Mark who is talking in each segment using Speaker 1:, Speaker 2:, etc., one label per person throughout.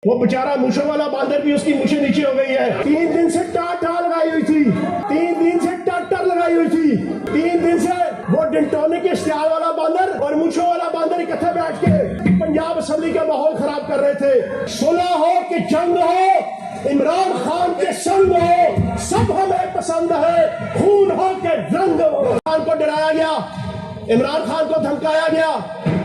Speaker 1: وہ बेचारा मूछों वाला बांदर भी उसकी मूछें नीचे हो गई है। 3 दिन से टाटा लगाई हुई थी, 3 दिन से टाटर लगाई हुई थी, 3 दिन से वो डिंटोनिक के इश्तिहार वाला बांदर और मूछों वाला बांदर इकट्ठे बैठ के पंजाब असेंबली का माहौल खराब कर रहे थे। सुलह हो कि जंग हो, इमरान खान के संग हो, सब हमें पसंद है, खून हो के रंग हो। इमरान को डराया गया, इमरान खान को धमकाया गया,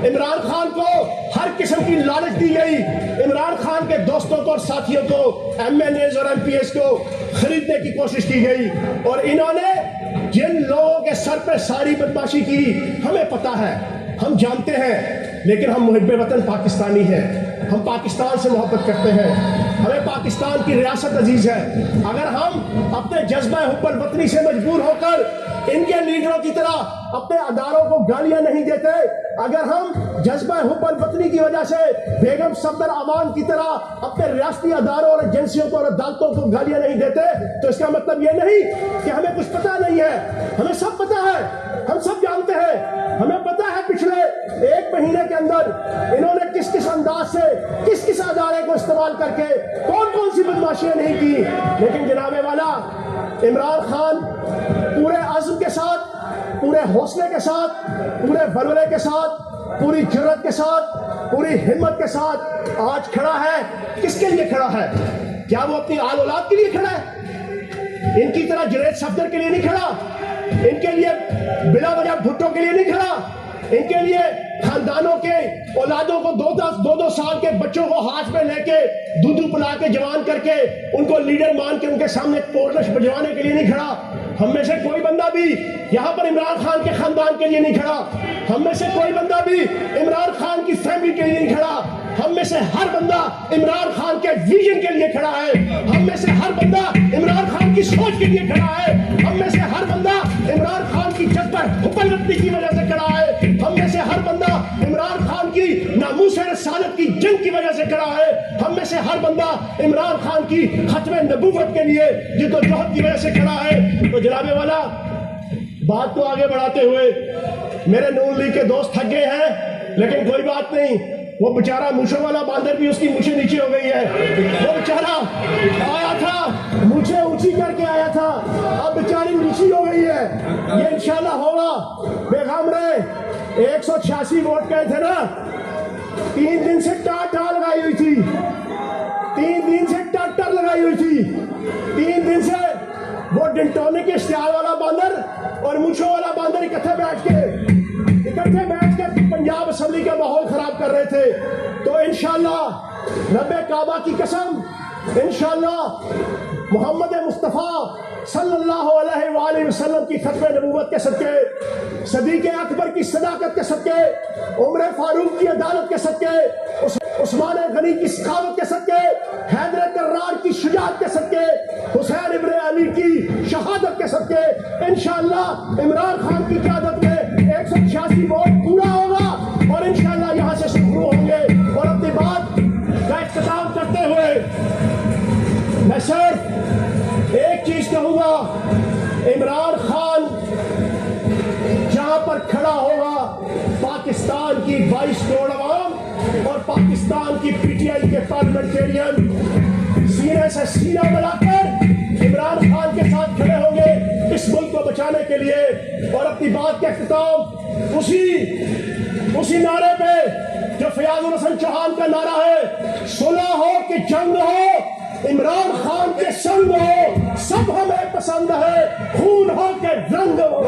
Speaker 1: इमरान खान को हर किस्म की लालच दी गई, इमरान खान के दोस्तों को और साथियों को, MNAs और MPs को खरीदने की कोशिश की गई। और इन्होंने जिन लोगों के सर पे सारी बदमाशी की हमें पता है, हम जानते हैं, लेकिन हम मुहिब्बे वतन पाकिस्तानी हैं, हम पाकिस्तान से मोहब्बत करते हैं, हमें पाकिस्तान की रियासत अजीज है। अगर हम अपने जज्बा हुब्बुल वतनी से मजबूर होकर इनके लीडरों की तरह अपने अदारों को गालियां नहीं देते, अगर हम जज्बा हुब्बुल वतनी की वजह से बेगम सफदर अमान की तरह अपने रियासती अदारों और एजेंसियों को और अदालतों को गालियां नहीं देते, तो इसका मतलब ये नहीं कि हमें कुछ पता नहीं है। हमें सब पता है, हम सब जानते हैं। हमें पता है पिछले 1 महीने के अंदर इन्होंने किस किस अंदाज से किस किस अदारे को इस्तेमाल करके कौन कौन सी बदमाशियां नहीं की। लेकिन जनाबे वाला इमरान खान पूरे अज़्म के साथ, पूरे हौसले के साथ, पूरे बलवले के साथ, पूरी जुर्रत के साथ, पूरी हिम्मत के साथ आज खड़ा है। किसके लिए खड़ा है? क्या वो अपनी आल औलाद के लिए खड़ा है? इनकी तरह जुनैद सफदर के लिए नहीं खड़ा, इनके लिए बिला वजह भुट्टो के लिए नहीं खड़ा, इनके लिए खानदानों के औलादों को 2 साल के बच्चों को हाथ में लेके दूध पिला के जवान करके उनको लीडर मान के उनके सामने कोरलश बजवाने के लिए नहीं खड़ा। हम में से कोई बंदा भी यहाँ पर इमरान खान के खानदान के लिए नहीं खड़ा, हम में से कोई बंदा भी इमरान खान की फैमिली के लिए नहीं खड़ा, हम में से हर बंदा इमरान खान के विजन के लिए खड़ा है, हम में से हर बंदा इमरान खान की सोच के लिए खड़ा है, हम में से हर बंदा इमरान खान की जज्बा हुब्बुल वतनी की वजह से खड़ा है, हम में से हर बंदा इमरान खान की नामूस रसालत की जंग की वजह से खड़ा है, हम में से हर बंदा इमरान खान की खत्म नबूवत के लिए जिद्दोजहद की वजह से खड़ा है। तो जनाबे वाला बात को आगे बढ़ाते हुए मेरे नून लीग के दोस्त थक गए हैं, लेकिन कोई बात नहीं, वो बेचारा मूछों वाला बांदर भी उसकी मूछें नीचे हो गई है। वो बेचारा आया था, मूछें ऊंची करके आया था, अब बेचारी नीची हो गई है। ये इंशाल्लाह होगा। बेगम रे 186 वोट गए थे ना, 3 दिन से टाटा लगाई हुई थी, 3 दिन से टाटर लगाई हुई थी, 3 दिन से वो डिंटोनिक के इश्तिहार वाला बांदर और मूछों वाला बांदर इकट्ठे बैठ के पंजाब असेंबली का माहौल खराब कर रहे थे। तो इंशाअल्लाह रब्बे काबा की कसम, इंशाअल्लाह मोहम्मद मुस्तफ़ा सल्लल्लाहु अलैहि वसल्लम की खत्म नबूवत के सदके, सदीक़ अकबर की सदाकत के सदके, उमर फारूक की अदालत के सदके, उस्मान गनी की सखावत के सदके, हैदर कर्रार की शुजाअत के सदके, हुसैन इब्न अली की शहादत के सदके इंशाअल्लाह इमरान खान की क़यादत में 186 वोट पूरा होगा और इंशाअल्लाह यहाँ से शुरू होंगे। और अपनी बात का इख्तिताम करते हुए मैं सिर्फ एक चीज कहूंगा, इमरान खान जहां पर खड़ा होगा, पाकिस्तान की 22 करोड़ अवाम और पाकिस्तान की PTI के पार्लियामेंटेरियन सीने से सीना मिलाकर इमरान खान के साथ खड़े होंगे इस मुल्क को बचाने के लिए। और अपनी बात का इख्तिताम उसी नारे पे जो फयाजुल हसन चौहान का नारा है, सुलह हो कि जंग हो, इमरान खान के संग हो, सब हमें पसंद है, खून हो के रंग हो।